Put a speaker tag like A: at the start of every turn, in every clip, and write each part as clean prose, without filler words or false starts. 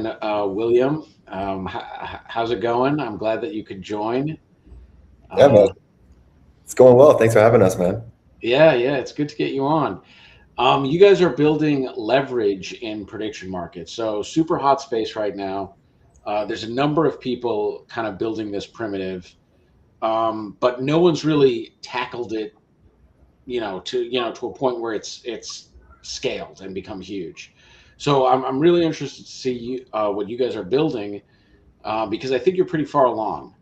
A: man, William. How's it going? I'm glad that you could join.
B: Yeah, man.
A: Uh,
B: It's going well. Thanks for having us, man.
A: yeah, it's good to get you on. You guys are building leverage in prediction markets, so super hot space right now. There's a number of people kind of building this primitive, but no one's really tackled it, to a point where it's scaled and become huge. So I'm really interested to see what you guys are building because I think you're pretty far along.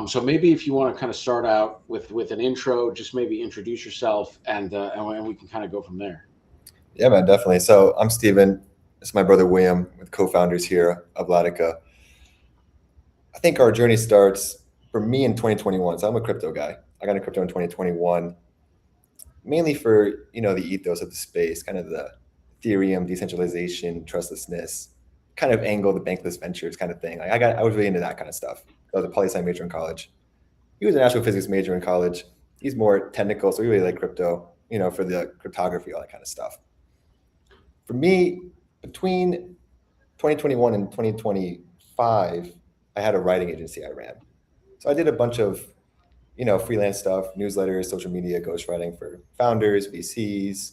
A: So maybe if you want to kind of start out with an intro, just maybe introduce yourself, and we can kind of go from there.
B: Yeah, man, definitely. So I'm Steven. It's my brother William, with co-founders here of Latica. I think our journey starts for me in 2021. So I'm a crypto guy. I got into crypto in 2021, mainly for the ethos of the space, kind of the Ethereum, decentralization, trustlessness, kind of angle, the bankless ventures kind of thing. Like I was really into that kind of stuff. I was a poli sci major in college. He was an astrophysics major in college. He's more technical, so we really like crypto, for the cryptography, all that kind of stuff. For me, between 2021 and 2025, I had a writing agency I ran. So I did a bunch of, freelance stuff, newsletters, social media, ghostwriting for founders, VCs,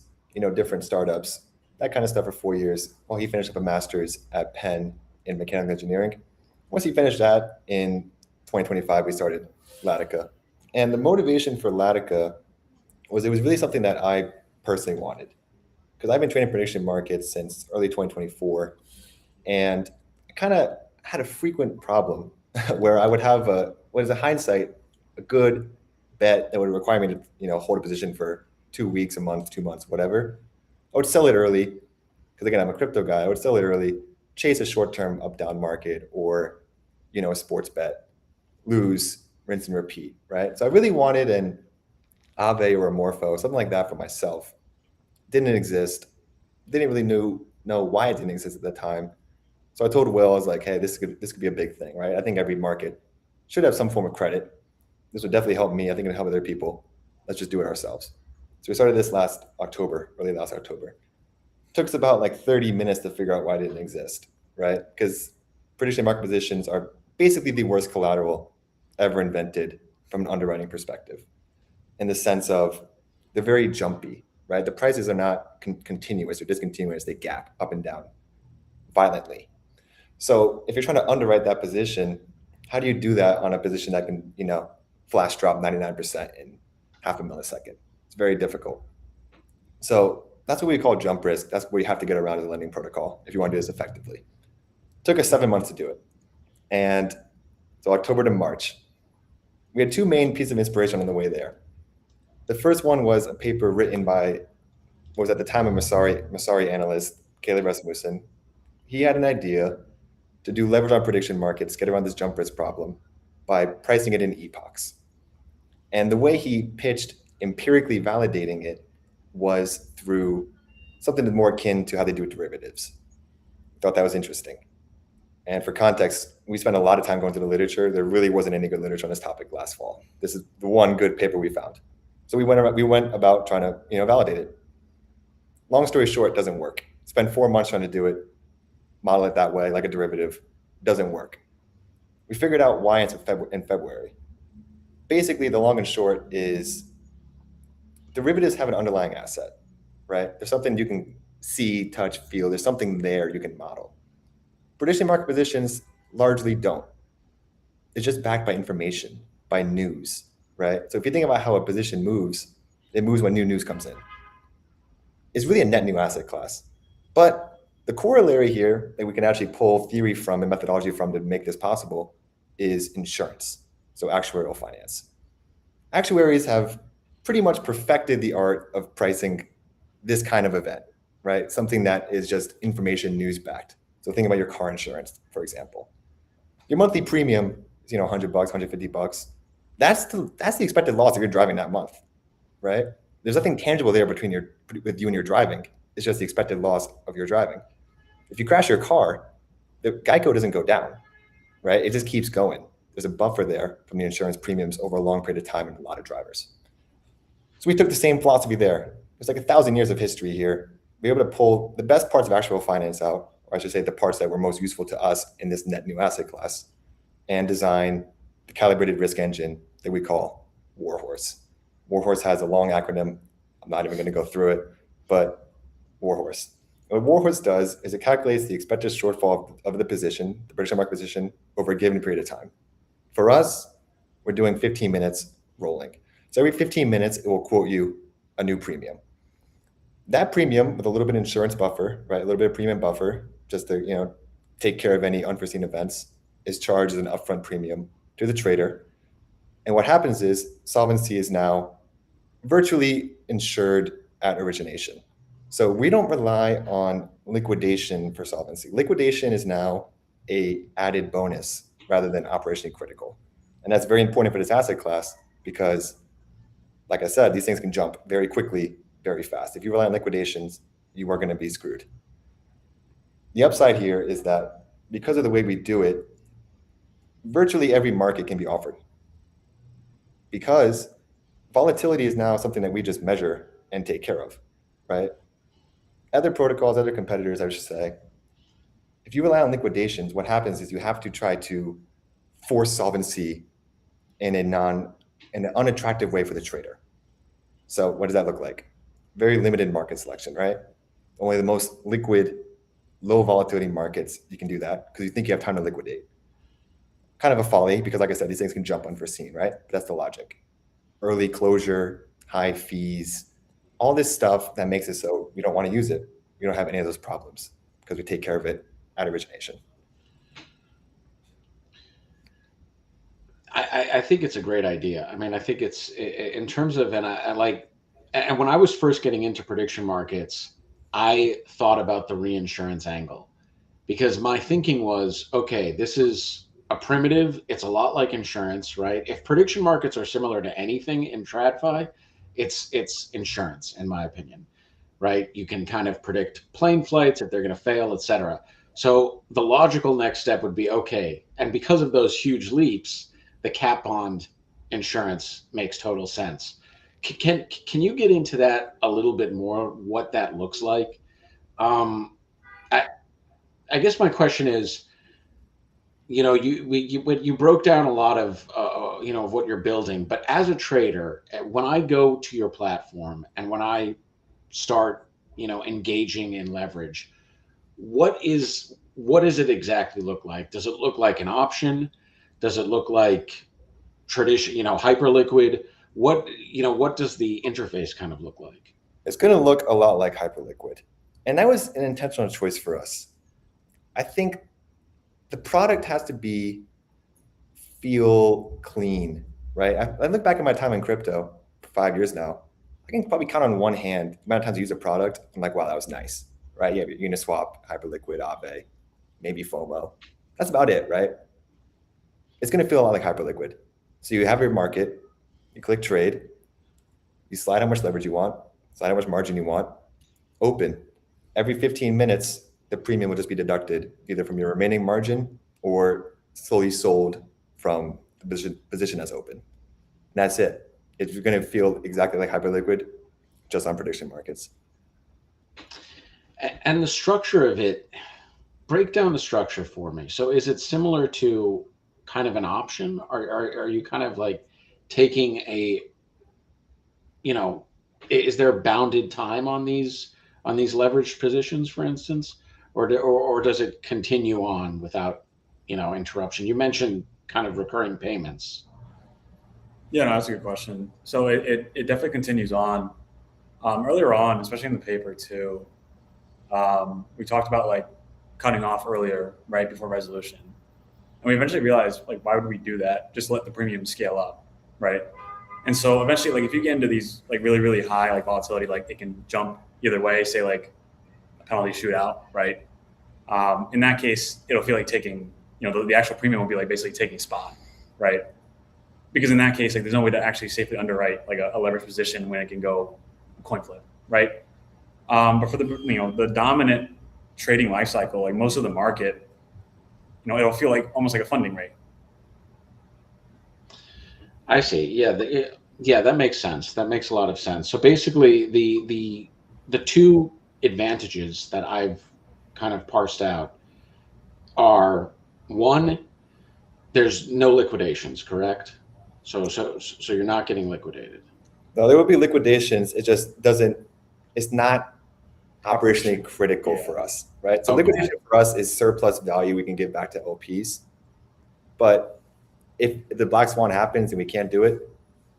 B: different startups, that kind of stuff for 4 years while he finished up a master's at Penn in mechanical engineering. Once he finished that in 2025, we started Latica. And the motivation for Latica was it was really something that I personally wanted because I've been trading prediction markets since early 2024, and I kind of had a frequent problem where I would have what is a hindsight, a good bet that would require me to hold a position for 2 weeks, a month, 2 months, whatever. I would sell it early because again I'm a crypto guy. I would sell it early, chase a short-term up-down market or a sports bet, lose, rinse and repeat, right? So I really wanted an Aave or a Morpho, something like that for myself. Didn't exist. Didn't really know why it didn't exist at the time. So I told Will, I was like, hey, this could be a big thing, right? I think every market should have some form of credit. This would definitely help me. I think it'll help other people. Let's just do it ourselves. So we started this last October, early last October. It took us about like 30 minutes to figure out why it didn't exist, right? Because prediction market positions are basically the worst collateral ever invented from an underwriting perspective, in the sense of they're very jumpy, right? The prices are not continuous or discontinuous. They gap up and down violently. So if you're trying to underwrite that position, how do you do that on a position that can, flash drop 99% in half a millisecond? It's very difficult. So that's what we call jump risk. That's what you have to get around as a lending protocol if you want to do this effectively. It took us 7 months to do it. And so October to March, we had two main pieces of inspiration on the way there. The first one was a paper written by what was at the time a Messari analyst, Caleb Rasmussen. He had an idea to do leverage on prediction markets, get around this jump risk problem by pricing it in epochs. And the way he pitched empirically validating it was through something more akin to how they do derivatives. I thought that was interesting. And for context, we spent a lot of time going through the literature. There really wasn't any good literature on this topic last fall. This is the one good paper we found. So we went about trying to validate it. Long story short, it doesn't work. Spend 4 months trying to do it, model it that way, like a derivative, doesn't work. We figured out why in February. Basically, the long and short is derivatives have an underlying asset, right? There's something you can see, touch, feel. There's something there you can model. Prediction market positions largely don't. It's just backed by information, by news, right? So if you think about how a position moves, it moves when new news comes in. It's really a net new asset class. But the corollary here that we can actually pull theory from and methodology from to make this possible is insurance, so actuarial finance. Actuaries have pretty much perfected the art of pricing this kind of event, right? Something that is just information news backed. So think about your car insurance, for example. Your monthly premium is $100, $150. That's the expected loss if you're driving that month, right? There's nothing tangible there with you and your driving. It's just the expected loss of your driving. If you crash your car, the Geico doesn't go down, right? It just keeps going. There's a buffer there from the insurance premiums over a long period of time in a lot of drivers. So we took the same philosophy there. There's like 1,000 years of history here. We were able to pull the best parts of actuarial finance out, or I should say the parts that were most useful to us in this net new asset class, and design the calibrated risk engine that we call Warhorse. Warhorse has a long acronym. I'm not even going to go through it, but Warhorse. What Warhorse does is it calculates the expected shortfall of the position, the prediction market position, over a given period of time. For us, we're doing 15 minutes rolling. So every 15 minutes, it will quote you a new premium. That premium, with a little bit of insurance buffer, right, a little bit of premium buffer, just to take care of any unforeseen events, is charged as an upfront premium to the trader. And what happens is solvency is now virtually insured at origination. So we don't rely on liquidation for solvency. Liquidation is now a added bonus rather than operationally critical. And that's very important for this asset class because, like I said, these things can jump very quickly, very fast. If you rely on liquidations, you are going to be screwed. The upside here is that because of the way we do it, virtually every market can be offered. Because volatility is now something that we just measure and take care of, right? Other protocols, other competitors, I should say, if you rely on liquidations, what happens is you have to try to force solvency in an unattractive way for the trader. So what does that look like? Very limited market selection, right? Only the most liquid, low volatility markets, you can do that because you think you have time to liquidate. Kind of a folly because, like I said, these things can jump unforeseen, right? But that's the logic. Early closure, high fees, all this stuff that makes it so we don't want to use it. We don't have any of those problems because we take care of it at origination.
A: I think it's a great idea. I mean, I think it's in terms of, and when I was first getting into prediction markets, I thought about the reinsurance angle because my thinking was, okay, this is a primitive. It's a lot like insurance, right? If prediction markets are similar to anything in TradFi, it's insurance, in my opinion, right? You can kind of predict plane flights, if they're going to fail, et cetera. So the logical next step would be, okay, and because of those huge leaps, the cat bond insurance makes total sense. Can you get into that a little bit more, what that looks like? I guess my question is, you broke down a lot of of what you're building, but as a trader, when I go to your platform and when I start engaging in leverage, what is it exactly look like? Does it look like an option? Does it look like tradition, hyperliquid? What does the interface kind of look like?
B: It's going to look a lot like hyperliquid. And that was an intentional choice for us. I think the product has to feel clean, right? I look back at my time in crypto for 5 years now. I can probably count on one hand the amount of times I use a product. I'm like, wow, that was nice, right? You have Uniswap, Hyperliquid, Aave, maybe FOMO. That's about it, right? It's going to feel a lot like Hyperliquid. So you have your market, you click trade, you slide how much leverage you want, slide how much margin you want, open. Every 15 minutes, the premium will just be deducted either from your remaining margin or slowly sold from the position as open. And that's it. It's going to feel exactly like Hyperliquid, just on prediction markets.
A: And the structure of it, break down the structure for me. So is it similar to kind of an option? Are you kind of like taking is there a bounded time on these leveraged positions, for instance, or does it continue on without interruption? You mentioned kind of recurring payments.
C: Yeah, no, that's a good question. So it definitely continues on. Earlier on, especially in the paper too, we talked about like cutting off earlier, right before resolution. And we eventually realized, like, why would we do that? Just let the premium scale up, right? And so eventually, like, if you get into these like really, really high like volatility, like it can jump either way, say like a penalty shootout, right? In that case, it'll feel like taking, the actual premium will be like basically taking spot, right? Because in that case, like there's no way to actually safely underwrite like a leverage position when it can go coin flip, right? But for the dominant trading life cycle, like most of the market, it'll feel like almost like a funding rate.
A: I see. Yeah, that makes sense. That makes a lot of sense. So basically, the two advantages that I've kind of parsed out are, one, there's no liquidations, correct? So you're not getting liquidated.
B: No, there will be liquidations. It just doesn't. It's not operationally critical for us, right? So
A: Okay.
B: liquidation for us is surplus value we can give back to LPs. But if the black swan happens and we can't do it,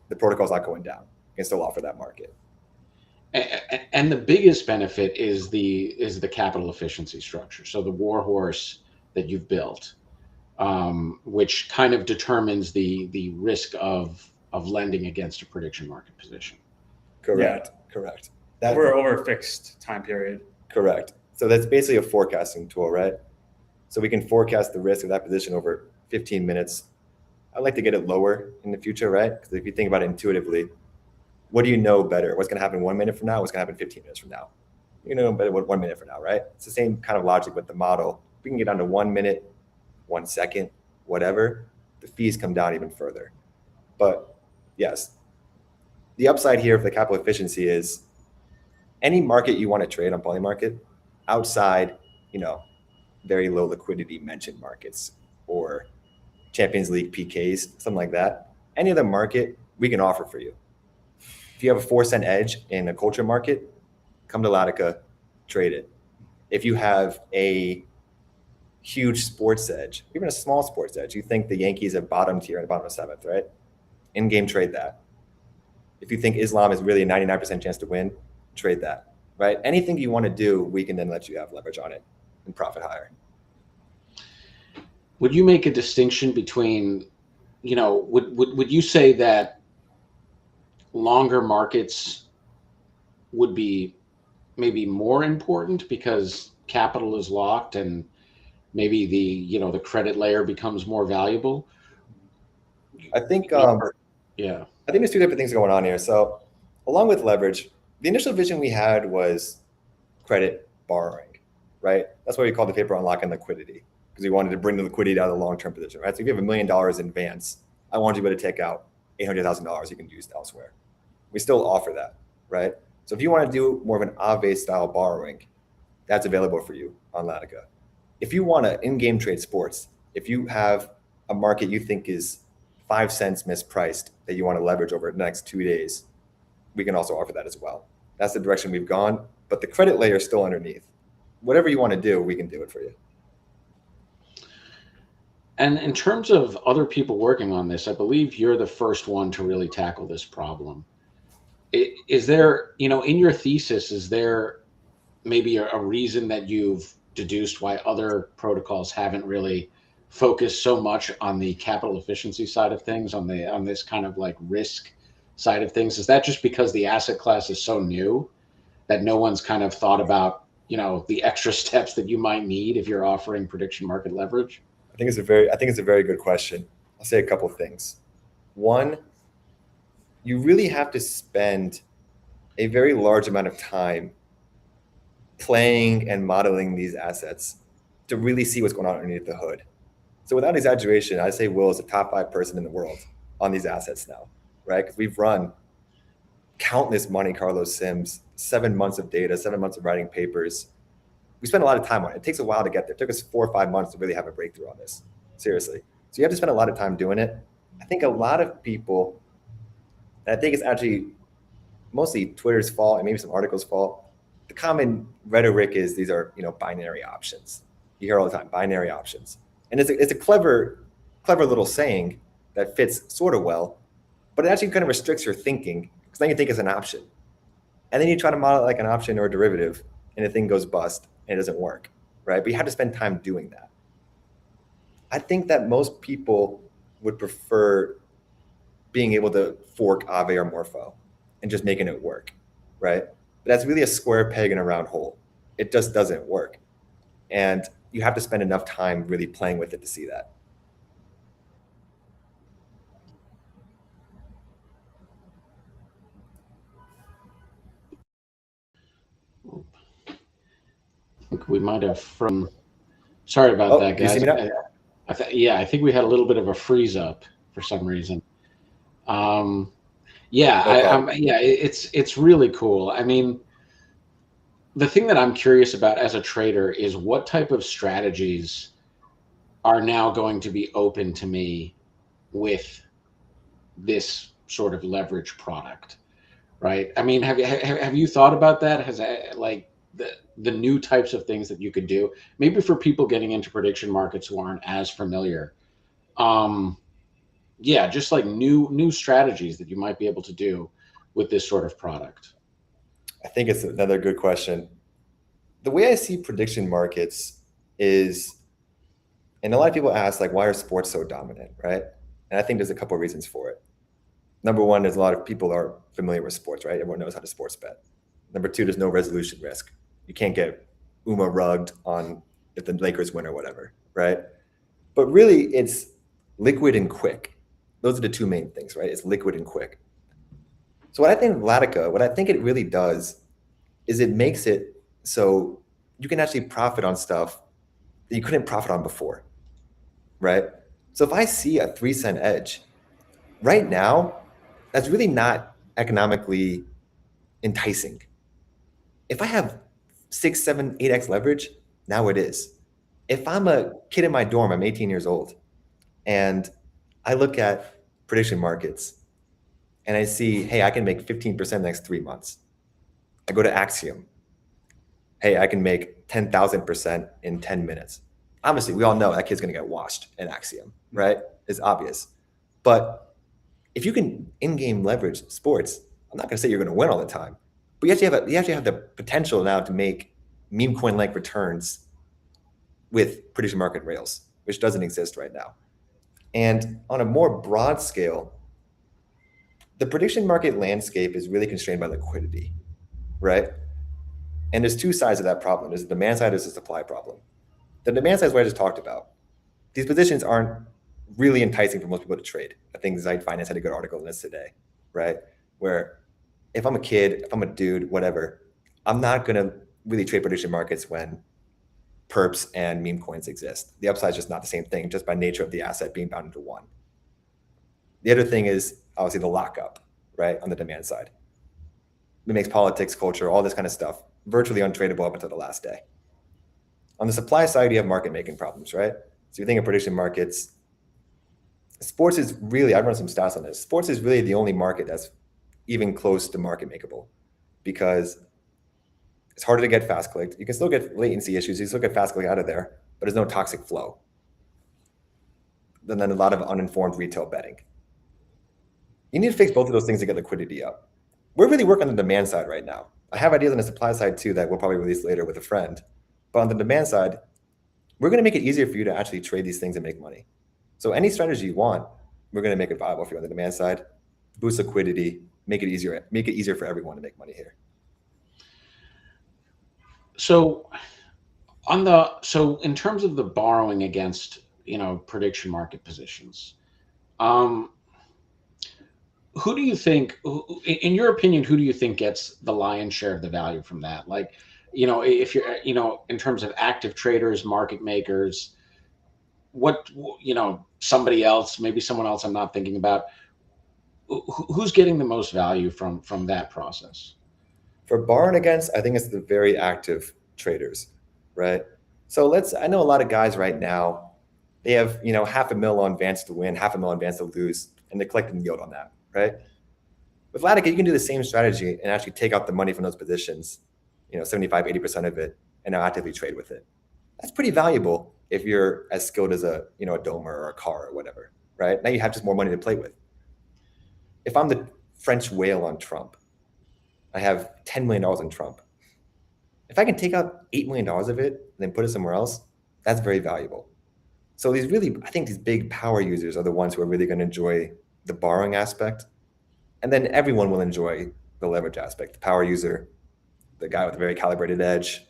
B: the protocol's not going down. We can still offer that market.
A: And the biggest benefit is the capital efficiency structure. So the warhorse that you've built, which kind of determines the risk of lending against a prediction market position.
B: Correct. Correct.
C: We're over a fixed time period.
B: Correct. So that's basically a forecasting tool, right? So we can forecast the risk of that position over 15 minutes. I'd like to get it lower in the future, right? Because if you think about it intuitively, what do you know better? What's going to happen 1 minute from now? What's going to happen 15 minutes from now? You know better what 1 minute from now, right? It's the same kind of logic with the model. We can get down to 1 minute, 1 second, whatever. The fees come down even further. But yes, the upside here for the capital efficiency is any market you want to trade on Polymarket outside, very low liquidity mentioned markets or Champions League PKs, something like that. Any other market we can offer for you. If you have a 4-cent edge in a culture market, come to Latica, trade it. If you have a huge sports edge, even a small sports edge, you think the Yankees have bottomed here in the bottom of 7th, right? In-game trade that. If you think Islam is really a 99% chance to win, trade that, right? Anything you want to do, we can then let you have leverage on it and profit higher.
A: Would you make a distinction between, would you say that longer markets would be maybe more important because capital is locked and maybe the credit layer becomes more valuable?
B: I think
A: yeah.
B: I think there's two different things going on here. So along with leverage, the initial vision we had was credit borrowing, right? That's why we called the paper Unlocking Liquidity, because we wanted to bring the liquidity out of the long-term position, right? So if you have $1 million in advance, I want you to be able to take out $800,000 you can use elsewhere. We still offer that, right? So if you want to do more of an Aave style borrowing, that's available for you on Latica. If you want to in-game trade sports, if you have a market you think is 5 cents mispriced that you want to leverage over the next 2 days, we can also offer that as well. That's the direction we've gone, but the credit layer is still underneath. Whatever you want to do, we can do it for you.
A: And in terms of other people working on this, I believe you're the first one to really tackle this problem. Is there, in your thesis, is there maybe a reason that you've deduced why other protocols haven't really focused so much on the capital efficiency side of things, on this kind of like risk side of things? Is that just because the asset class is so new that no one's kind of thought about, the extra steps that you might need if you're offering prediction market leverage?
B: I think it's a very good question. I'll say a couple of things. One, you really have to spend a very large amount of time playing and modeling these assets to really see what's going on underneath the hood. So without exaggeration, I'd say Will is a top 5 person in the world on these assets now, right? Because we've run countless Monte Carlo sims, 7 months of data, 7 months of writing papers. We spend a lot of time on it. It takes a while to get there. It took us 4 or 5 months to really have a breakthrough on this, seriously. So you have to spend a lot of time doing it. I think a lot of people, and I think it's actually mostly Twitter's fault and maybe some articles' fault, the common rhetoric is these are, binary options. You hear all the time, binary options. And it's a clever little saying that fits sort of well, but it actually kind of restricts your thinking, because then you think it's an option. And then you try to model it like an option or a derivative, and the thing goes bust and it doesn't work, right? But you have to spend time doing that. I think that most people would prefer being able to fork Aave or Morpho and just making it work, right? But that's really a square peg in a round hole. It just doesn't work. And you have to spend enough time really playing with it to see that.
A: I think we might have sorry about that, guys.
B: You see me now?
A: I think we had a little bit of a freeze up for some reason. It's really cool. I mean, the thing that I'm curious about as a trader is what type of strategies are now going to be open to me with this sort of leverage product, right? I mean, have you thought about that? Has like the new types of things that you could do, maybe for people getting into prediction markets who aren't as familiar? Um, yeah, just like new strategies that you might be able to do with this sort of product.
B: I think it's another good question. The way I see prediction markets is, and a lot of people ask, like, why are sports so dominant, right? And I think there's a couple of reasons for it. Number one, there's a lot of people are familiar with sports, right? Everyone knows how to sports bet. Number two, there's no resolution risk. You can't get UMA rugged on if the Lakers win or whatever, right? But really, it's liquid and quick. Those are the two main things, right? It's liquid and quick. So what I think Latica, what I think it really does is it makes it so you can actually profit on stuff that you couldn't profit on before, right? So if I see a 3 cent edge, right now, that's really not economically enticing. If I have 6, 7, 8x leverage, now it is. If I'm a kid in my dorm, I'm 18 years old, and I look at prediction markets and I see, hey, I can make 15% the next 3 months. I go to Axiom. Hey, I can make 10,000% in 10 minutes. Obviously, we all know that kid's going to get washed in Axiom, right? It's obvious. But if you can in-game leverage sports, I'm not going to say you're going to win all the time, but you actually have the potential now to make meme coin-like returns with prediction market rails, which doesn't exist right now. And on a more broad scale, the prediction market landscape is really constrained by liquidity, right? And there's two sides of that problem. There's the demand side, there's the supply problem. The demand side is what I just talked about. These positions aren't really enticing for most people to trade. I think Zeit Finance had a good article on this today, right? Where if I'm a kid, if I'm a dude, whatever, I'm not going to really trade prediction markets when perps and meme coins exist. The upside is just not the same thing, just by nature of the asset being bound into one. The other thing is obviously the lockup, right, on the demand side. It makes politics, culture, all this kind of stuff virtually untradeable up until the last day. On the supply side, you have market making problems, right? So you think of prediction markets, sports is really, I've run some stats on this. Sports is really the only market that's even close to market makeable, because it's harder to get fast clicked. You can still get latency issues. You can still get fast click out of there, but there's no toxic flow. And then a lot of uninformed retail betting. You need to fix both of those things to get liquidity up. We're really working on the demand side right now. I have ideas on the supply side too that we'll probably release later with a friend. But on the demand side, we're going to make it easier for you to actually trade these things and make money. So any strategy you want, we're going to make it viable for you on the demand side, boost liquidity, make it easier for everyone to make money here.
A: So in terms of the borrowing against, prediction market positions, who do you think, in your opinion, who do you think gets the lion's share of the value from that? Like, if you're, in terms of active traders, market makers, somebody else, maybe someone else I'm not thinking about, who's getting the most value from that process?
B: For borrowing against, I think it's the very active traders, right? So I know a lot of guys right now, they have, $500,000 on Vance to win, $500,000 on Vance to lose, and they're collecting yield on that, right? With Latica, you can do the same strategy and actually take out the money from those positions, 75, 80% of it, and now actively trade with it. That's pretty valuable if you're as skilled as a Domer or a Car or whatever, right? Now you have just more money to play with. If I'm the French whale on Trump, I have $10 million on Trump. If I can take out $8 million of it and then put it somewhere else, that's very valuable. So I think these big power users are the ones who are really going to enjoy the borrowing aspect. And then everyone will enjoy the leverage aspect. The power user, the guy with a very calibrated edge,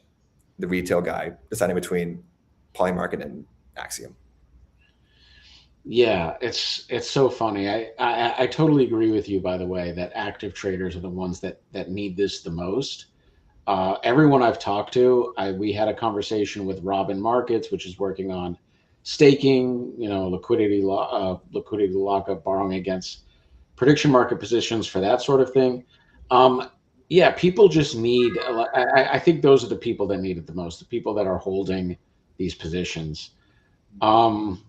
B: the retail guy deciding between Polymarket and Axiom.
A: Yeah, it's so funny. I totally agree with you, by the way, that active traders are the ones that need this the most. Everyone I've talked to, we had a conversation with Robin Markets, which is working on staking, liquidity lockup, borrowing against prediction market positions for that sort of thing. Yeah, people just need. I think those are the people that need it the most. The people that are holding these positions. Um,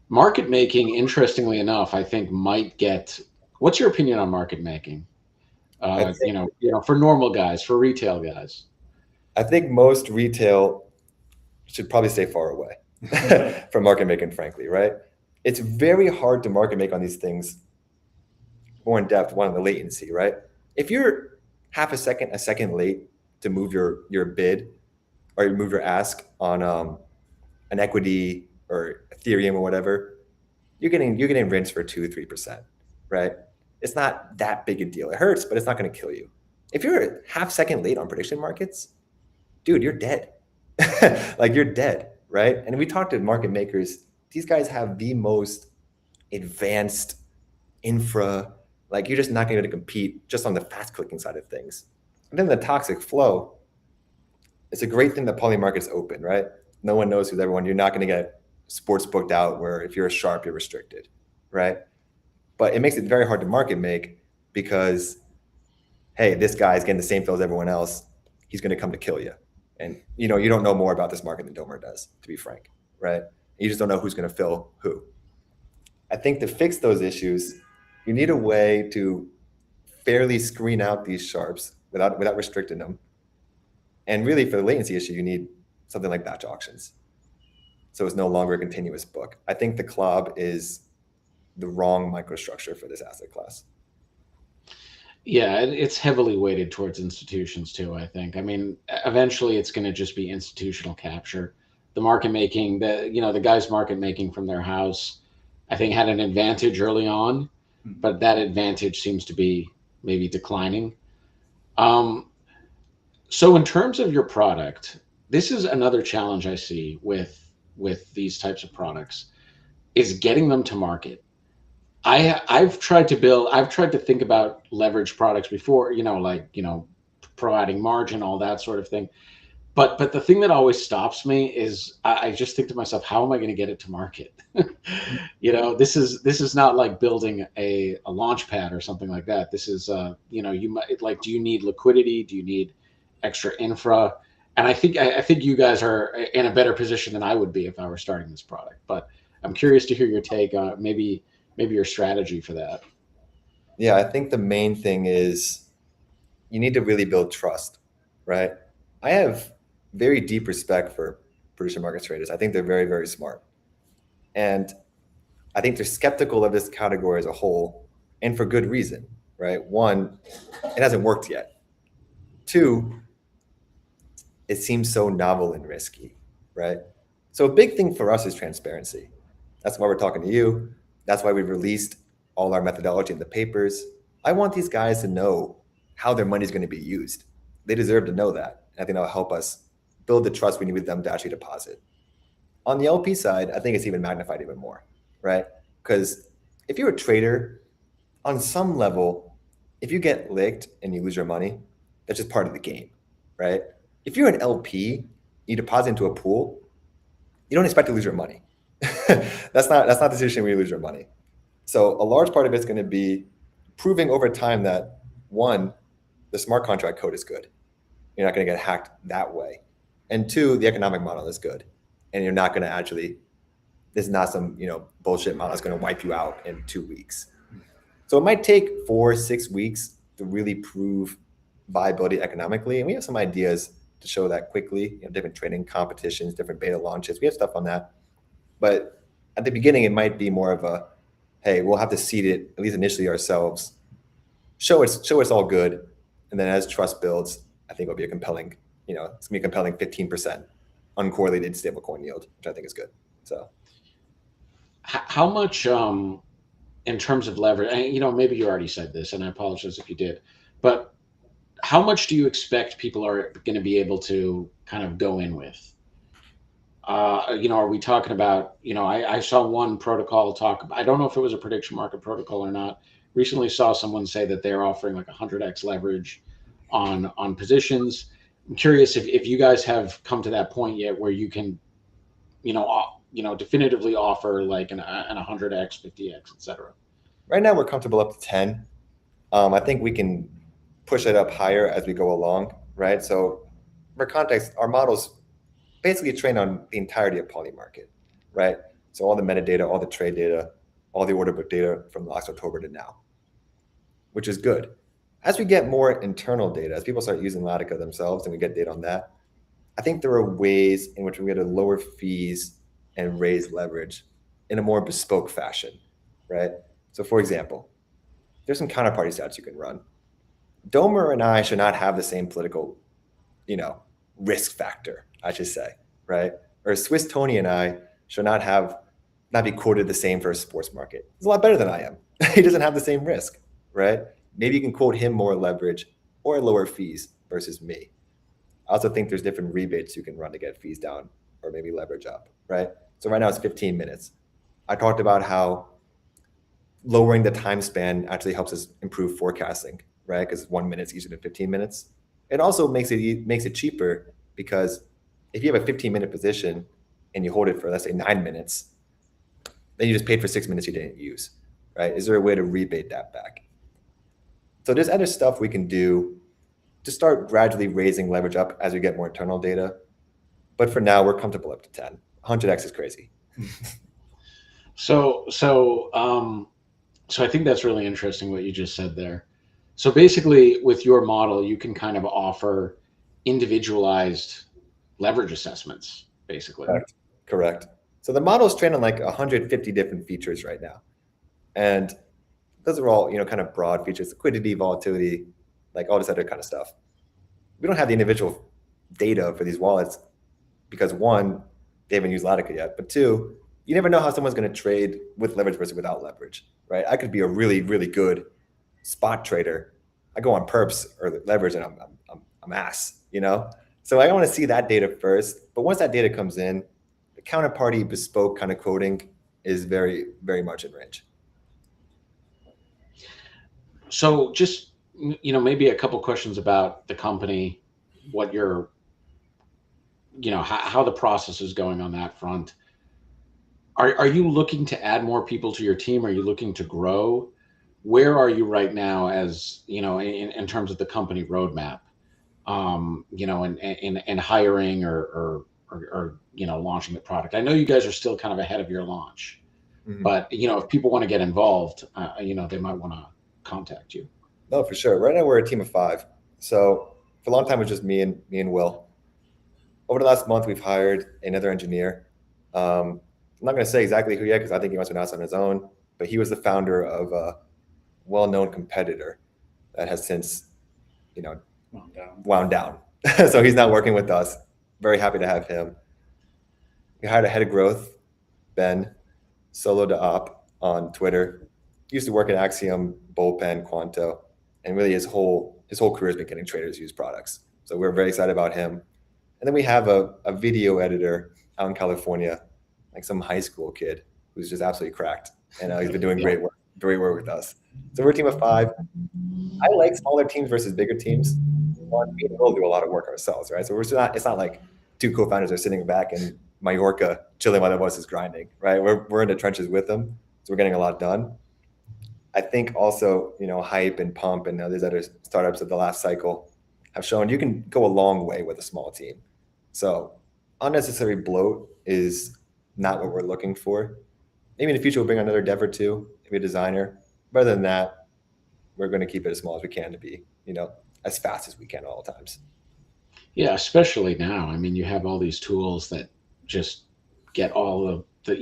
A: Market making, interestingly enough, I think might get. What's your opinion on market making?
B: I think
A: For normal guys, for retail guys.
B: I think most retail should probably stay far away from market making, frankly, right? It's very hard to market make on these things more in depth, one, the latency, right? If you're half a second late to move your bid or you move your ask on an equity or Ethereum or whatever, you're getting rinsed for 2 3%, right? It's not that big a deal. It hurts, but it's not going to kill you. If you're a half second late on prediction markets, dude, you're dead. Like you're dead, right? And we talked to market makers. These guys have the most advanced infra. Like you're just not going to be able to compete just on the fast clicking side of things. And then the toxic flow. It's a great thing that poly market's open, right? No one knows who's everyone. You're not going to get sports booked out where if you're a sharp, you're restricted, right? But it makes it very hard to market make because, hey, this guy's getting the same fill as everyone else. He's going to come to kill you. And you don't know more about this market than Domer does, to be frank, right? You just don't know who's going to fill who. I think to fix those issues, you need a way to fairly screen out these sharps without restricting them. And really, for the latency issue, you need something like batch auctions. So it's no longer a continuous book. I think the CLOB is the wrong microstructure for this asset class.
A: Yeah, it's heavily weighted towards institutions too, I think. I mean, eventually it's going to just be institutional capture. The market making, the guys market making from their house, I think had an advantage early on, but that advantage seems to be maybe declining. Um, so in terms of your product, this is another challenge I see with these types of products is getting them to market. I've tried to think about leverage products before, providing margin, all that sort of thing. But the thing that always stops me is I just think to myself, how am I going to get it to market? This is not like building a launch pad or something like that. This is you might like, do you need liquidity? Do you need extra infra? And I think you guys are in a better position than I would be if I were starting this product. But I'm curious to hear your take on maybe your strategy for that.
B: Yeah, I think the main thing is you need to really build trust, right? I have very deep respect for prediction market traders. I think they're very, very smart. And I think they're skeptical of this category as a whole, and for good reason, right? One, it hasn't worked yet. Two, it seems so novel and risky, right? So a big thing for us is transparency. That's why we're talking to you. That's why we've released all our methodology in the papers. I want these guys to know how their money is going to be used. They deserve to know that. I think that'll help us build the trust we need with them to actually deposit. On the LP side, I think it's even magnified even more, right? Because if you're a trader, on some level, if you get licked and you lose your money, that's just part of the game, right? If you're an LP, you deposit into a pool, you don't expect to lose your money. That's not the situation where you lose your money. So a large part of it's going to be proving over time that one, the smart contract code is good. You're not going to get hacked that way. And two, the economic model is good. And you're not going to actually, this is not some bullshit model that's going to wipe you out in 2 weeks. So it might take 4-6 weeks to really prove viability economically. And we have some ideas to show that quickly, different trading competitions, different beta launches. We have stuff on that. But at the beginning, it might be more of a, hey, we'll have to seed it, at least initially ourselves, show it's all good. And then as trust builds, I think it'll be a compelling, it's going to be a compelling 15% uncorrelated stablecoin yield, which I think is good. So
A: How much, in terms of leverage, and, maybe you already said this, and I apologize if you did, but how much do you expect people are going to be able to kind of go in with? Are we talking about, I saw one protocol talk, I don't know if it was a prediction market protocol or not. Recently saw someone say that they're offering like 100x leverage on positions. I'm curious if you guys have come to that point yet where you can, definitively offer like an 100x, 50x, etc.
B: right now we're comfortable up to 10. I think we can push it up higher as we go along, right? So for context, our models basically train on the entirety of Poly Market, right? So all the metadata, all the trade data, all the order book data from last October to now, which is good. As we get more internal data, as people start using Latica themselves and we get data on that, I think there are ways in which we're going to lower fees and raise leverage in a more bespoke fashion, right? So for example, there's some counterparty stats you can run. Domer and I should not have the same political, risk factor, I should say, right? Or Swiss Tony and I should not be quoted the same for a sports market. He's a lot better than I am. He doesn't have the same risk, right? Maybe you can quote him more leverage or lower fees versus me. I also think there's different rebates you can run to get fees down or maybe leverage up, right? So right now it's 15 minutes. I talked about how lowering the time span actually helps us improve forecasting, right? Because 1 minute is easier than 15 minutes. It also makes it cheaper because if you have a 15-minute position and you hold it for, let's say, 9 minutes, then you just paid for 6 minutes you didn't use, right? Is there a way to rebate that back? So there's other stuff we can do to start gradually raising leverage up as we get more internal data. But for now, we're comfortable up to 10. 100x is crazy.
A: So I think that's really interesting what you just said there. So basically, with your model, you can kind of offer individualized leverage assessments, basically.
B: Correct. So the model is trained on like 150 different features right now. And those are all, kind of broad features, liquidity, volatility, like all this other kind of stuff. We don't have the individual data for these wallets because one, they haven't used Latica yet, but two, you never know how someone's going to trade with leverage versus without leverage, right? I could be a really, really good spot trader. I go on perps or leverage and I'm ass, So I want to see that data first. But once that data comes in, the counterparty bespoke kind of quoting is very, very much in range.
A: So just, maybe a couple questions about the company, what your, how the process is going on that front. Are you looking to add more people to your team? Are you looking to grow? Where are you right now as, in terms of the company roadmap, in hiring or launching the product? I know you guys are still kind of ahead of your launch, but, if people want to get involved, they might want to contact you.
B: No, for sure. Right now we're a team of 5. So for a long time, it was just me and Will. Over the last month, we've hired another engineer. I'm not going to say exactly who yet because I think he wants to announce on his own, but he was the founder of a well-known competitor that has since, wound down. So he's not working with us. Very happy to have him. We hired a head of growth, Ben, solo to op on Twitter. He used to work at Axiom, Bullpen, Quanto, and really his whole career has been getting traders use products. So we're very excited about him. And then we have a video editor out in California, like some high school kid who's just absolutely cracked. And he's been doing great work with us. So we're a team of 5. I like smaller teams versus bigger teams. We will do a lot of work ourselves, right? So it's not like 2 co-founders are sitting back in Mallorca chilling while the boss is grinding, right? We're in the trenches with them. So we're getting a lot done. I think also, Hype and Pump and these other startups of the last cycle have shown you can go a long way with a small team. So unnecessary bloat is not what we're looking for. Maybe in the future we'll bring another dev or 2, maybe a designer. But other than that, we're going to keep it as small as we can to be, as fast as we can at all times.
A: Yeah, especially now. I mean, you have all these tools that just get all of the,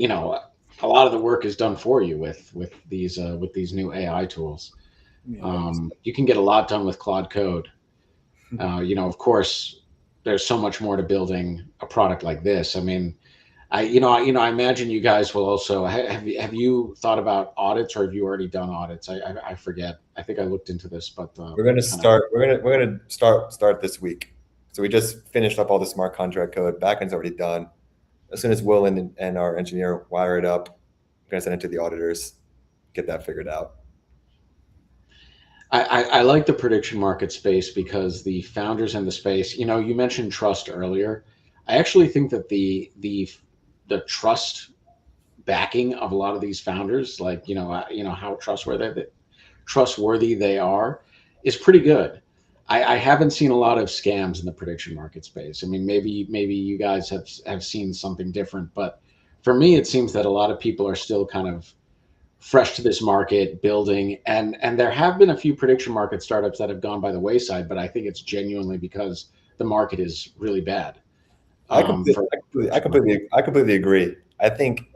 A: a lot of the work is done for you with these new AI tools. You can get a lot done with Claude Code. Of course, there's so much more to building a product like this. I mean, I imagine you guys will also have you thought about audits, or have you already done audits? I forget. I think I looked into this, but
B: we're going to start. We're going to start this week. So we just finished up all the smart contract code. Backend's already done. As soon as Will and our engineer wire it up, we're going to send it to the auditors, get that figured out.
A: I like the prediction market space because the founders in the space, you mentioned trust earlier. I actually think that the trust backing of a lot of these founders, like, how trustworthy they are, is pretty good. I haven't seen a lot of scams in the prediction market space. I mean, maybe you guys have seen something different, but for me, it seems that a lot of people are still kind of fresh to this market, building, and there have been a few prediction market startups that have gone by the wayside, but I think it's genuinely because the market is really bad.
B: I completely,
A: For
B: I completely, I completely, I completely agree. I think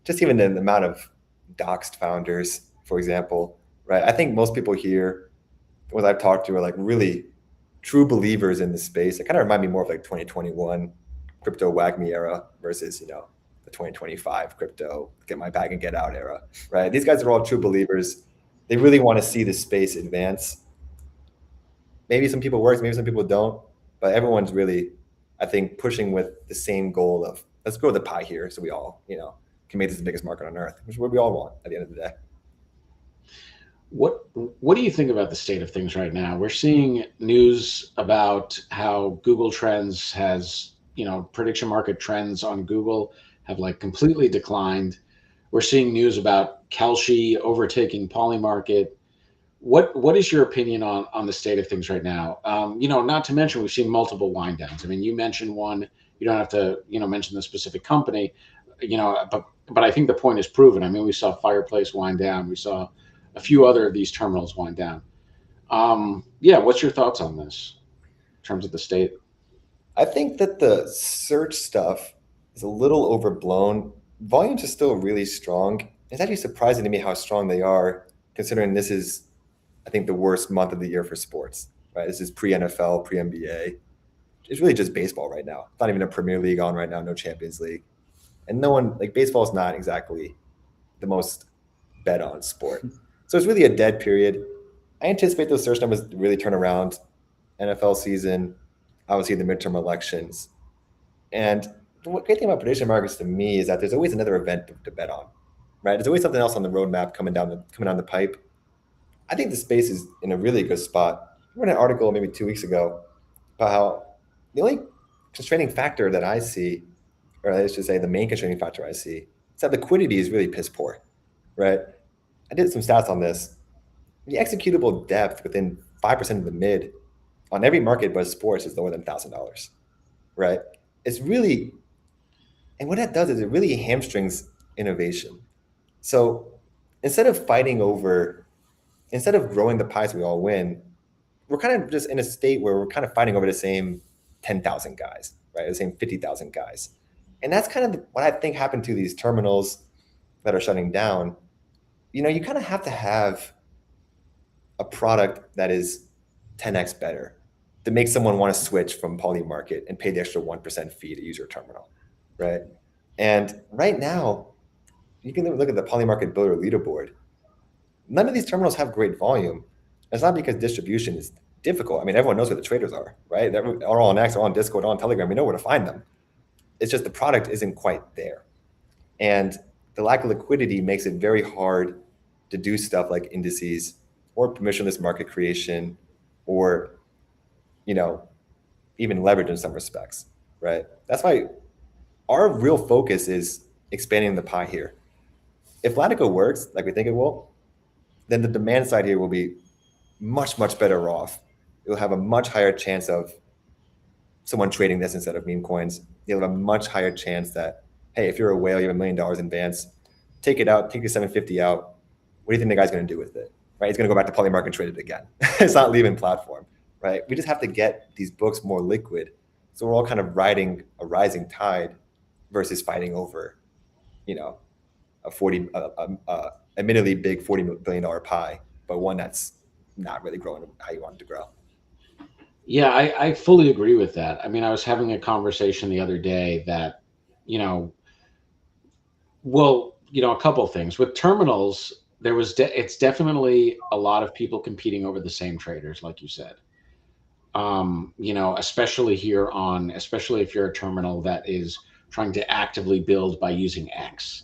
B: just even the amount of doxed founders, for example, right? I think most people here, what I've talked to, are like really true believers in the space. It kind of remind me more of like 2021 crypto WAGMI era versus, the 2025 crypto get my bag and get out era, right? These guys are all true believers. They really want to see the space advance. Maybe some people work, maybe some people don't, but everyone's really, I think, pushing with the same goal of let's grow the pie here so we all, can make this the biggest market on earth, which is what we all want at the end of the day.
A: what do you think about the state of things right now? We're seeing news about how Google Trends has, prediction market trends on Google have like completely declined. We're seeing news about Kalshi overtaking Polymarket. What is your opinion on the state of things right now? Not to mention we've seen multiple wind downs. I mean, you mentioned one. You don't have to, mention the specific company, but I think the point is proven. I mean, we saw Fireplace wind down. We saw a few other of these terminals wind down. Yeah, what's your thoughts on this in terms of the state?
B: I think that the search stuff is a little overblown. Volumes are still really strong. It's actually surprising to me how strong they are, considering this is, I think, the worst month of the year for sports, right? This is pre NFL, pre NBA. It's really just baseball right now. It's not even a Premier League on right now, no Champions League. And no one, like, baseball is not exactly the most bet on sport. So it's really a dead period. I anticipate those search numbers to really turn around. NFL season, obviously the midterm elections. And the great thing about prediction markets to me is that there's always another event to bet on, right? There's always something else on the roadmap coming down the pipe. I think the space is in a really good spot. I read an article maybe 2 weeks ago about how the only constraining factor that I see, or I should say the main constraining factor I see, is that liquidity is really piss poor, right? I did some stats on this. The executable depth within 5% of the mid on every market but sports is lower than $1,000, right? It's really, and what that does is it really hamstrings innovation. So instead of growing the pies we all win, we're kind of just in a state where we're kind of fighting over the same 10,000 guys, right? The same 50,000 guys. And that's kind of what I think happened to these terminals that are shutting down. You kind of have to have a product that is 10x better to make someone want to switch from Polymarket and pay the extra 1% fee to use your terminal, right? And right now, you can look at the Polymarket Builder leaderboard. None of these terminals have great volume. It's not because distribution is difficult. I mean, everyone knows where the traders are, right? They're all on X, they're on Discord, on Telegram. We know where to find them. It's just the product isn't quite there. And the lack of liquidity makes it very hard to do stuff like indices or permissionless market creation or, even leverage in some respects, right? That's why our real focus is expanding the pie here. If Latico works like we think it will, then the demand side here will be much, much better off. You'll have a much higher chance of someone trading this instead of meme coins. You'll have a much higher chance that, hey, if you're a whale, you have $1 million in advance, take it out, take your 750 out. What do you think the guy's going to do with it? Right? He's going to go back to Polymarket and trade it again. It's not leaving platform, right? We just have to get these books more liquid. So we're all kind of riding a rising tide versus fighting over, admittedly big $40 billion pie, but one that's not really growing how you want it to grow.
A: Yeah, I fully agree with that. I mean, I was having a conversation the other day that, a couple of things with terminals. It's definitely a lot of people competing over the same traders, like you said. Especially especially if you're a terminal that is trying to actively build by using X.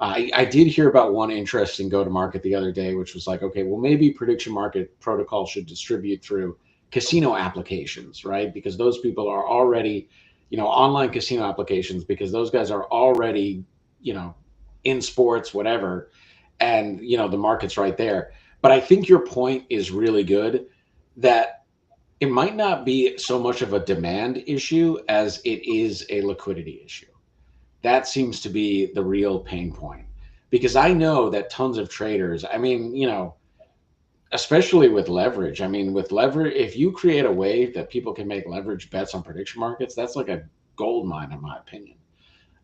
A: I did hear about one interesting go-to-market the other day, which was like, okay, well, maybe prediction market protocol should distribute through casino applications, right? Because those people are already, online casino applications, because those guys are already, in sports, whatever, and, the market's right there. But I think your point is really good, that it might not be so much of a demand issue as it is a liquidity issue. That seems to be the real pain point, because I know that tons of traders, I mean, especially with leverage. I mean, with leverage, if you create a way that people can make leverage bets on prediction markets, that's like a gold mine, in my opinion.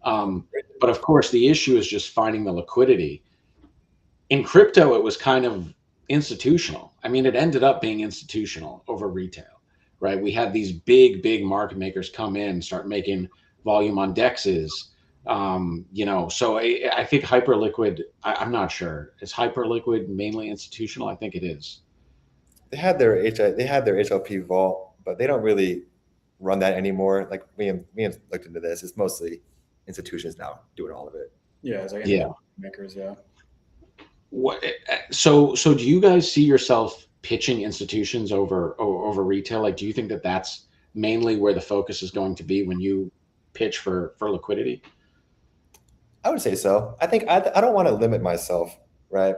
A: But of course, the issue is just finding the liquidity. In crypto, it was kind of institutional. I mean, it ended up being institutional over retail, right? We had these big market makers come in, start making volume on dexes. So I think Hyperliquid, I'm not sure. Is Hyperliquid mainly institutional? I think it is.
B: They had their HLP vault, but they don't really run that anymore. Like we have looked into this. It's mostly institutions now doing all of it.
C: Yeah, it's like
A: Yeah.
C: makers. Yeah.
A: What, so do you guys see yourself pitching institutions over retail? Like, do you think that that's mainly where the focus is going to be when you pitch for liquidity?
B: I would say so. I think I don't want to limit myself, right?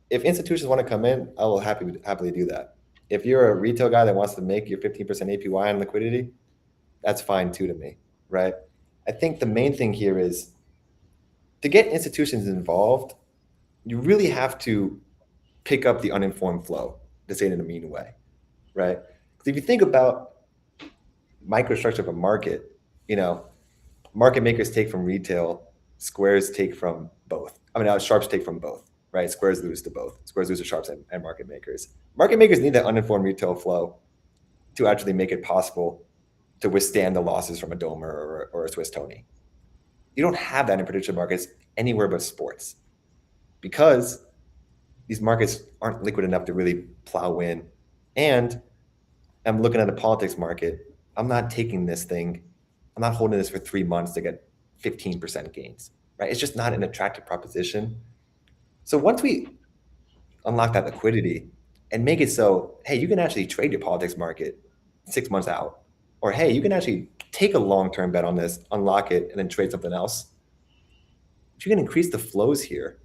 B: If institutions want to come in, I will happily do that. If you're a retail guy that wants to make your 15% APY on liquidity, that's fine too to me, right? I think the main thing here is to get institutions involved, you really have to pick up the uninformed flow, to say it in a mean way, right? Because if you think about microstructure of a market, market makers take from retail, squares take from both. Sharps take from both, right? Squares lose to both. Squares lose to sharps and market makers. Market makers need that uninformed retail flow to actually make it possible to withstand the losses from a Domer or a Swiss Tony. You don't have that in prediction markets anywhere but sports, because these markets aren't liquid enough to really plow in. And I'm looking at a politics market. I'm not taking this thing. I'm not holding this for 3 months to get 15% gains, right? It's just not an attractive proposition. So once we unlock that liquidity and make it so, hey, you can actually trade your politics market 6 months out, or hey, you can actually take a long-term bet on this, unlock it, and then trade something else. If you can increase the flows here,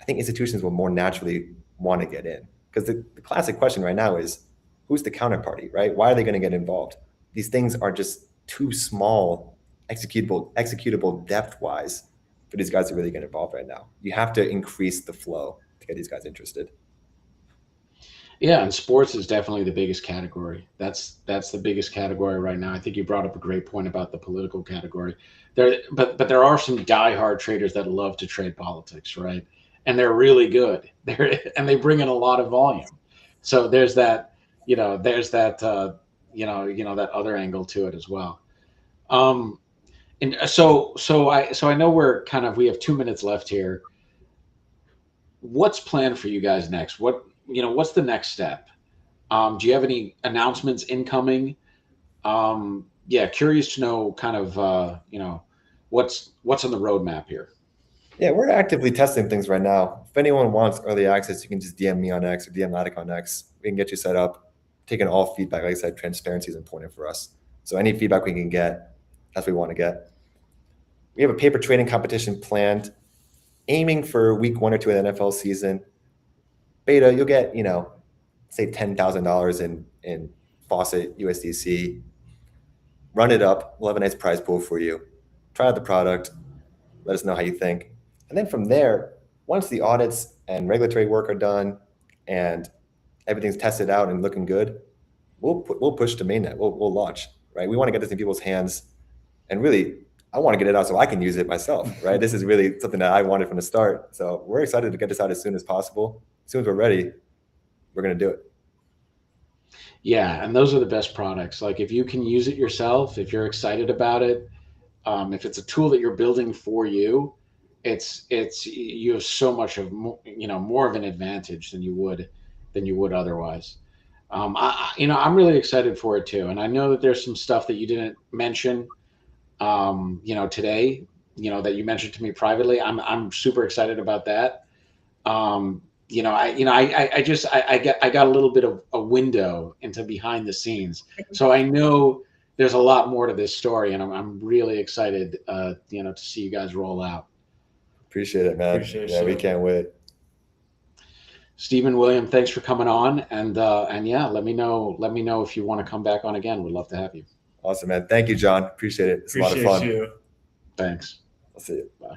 B: I think institutions will more naturally want to get in. Because the classic question right now is, who's the counterparty, right? Why are they going to get involved? These things are just too small, executable depth-wise for these guys to really get involved right now. You have to increase the flow to get these guys interested.
A: Yeah, and sports is definitely the biggest category. That's the biggest category right now. I think you brought up a great point about the political category. But there are some diehard traders that love to trade politics, right? And they're really good. And they bring in a lot of volume. So there's that, that other angle to it as well. And so I know we have 2 minutes left here. What's planned for you guys next? What's the next step? Do you have any announcements incoming? Curious to know kind of, what's on the roadmap here.
B: Yeah, we're actively testing things right now. If anyone wants early access, you can just DM me on X or DM Latic on X. We can get you set up. Taking all feedback, like I said, transparency is important for us. So any feedback we can get, that's what we want to get. We have a paper trading competition planned, aiming for week 1 or 2 of the NFL season. Beta, you'll get, say $10,000 in Faucet USDC. Run it up. We'll have a nice prize pool for you. Try out the product. Let us know how you think. And then from there, once the audits and regulatory work are done and everything's tested out and looking good, we'll push to mainnet. We'll launch, right? We want to get this in people's hands. And really, I want to get it out so I can use it myself, right? This is really something that I wanted from the start. So we're excited to get this out as soon as possible. As soon as we're ready, we're going to do it.
A: Yeah, and those are the best products. Like, if you can use it yourself, if you're excited about it, if it's a tool that you're building for you, you have so much of more of an advantage than you would otherwise. I'm really excited for it too, and I know that there's some stuff that you didn't mention, today, that you mentioned to me privately. I'm super excited about that. I got a little bit of a window into behind the scenes, so I know there's a lot more to this story, and I'm really excited, to see you guys roll out.
B: Appreciate it, man. We can't wait.
A: Stephen, William, thanks for coming on, and yeah, let me know if you want to come back on again. We'd love to have you.
B: Awesome, man. Thank you, John. Appreciate it. It's a lot of
C: Appreciate
B: fun.
C: you.
A: Thanks.
B: I'll see you.
A: Bye.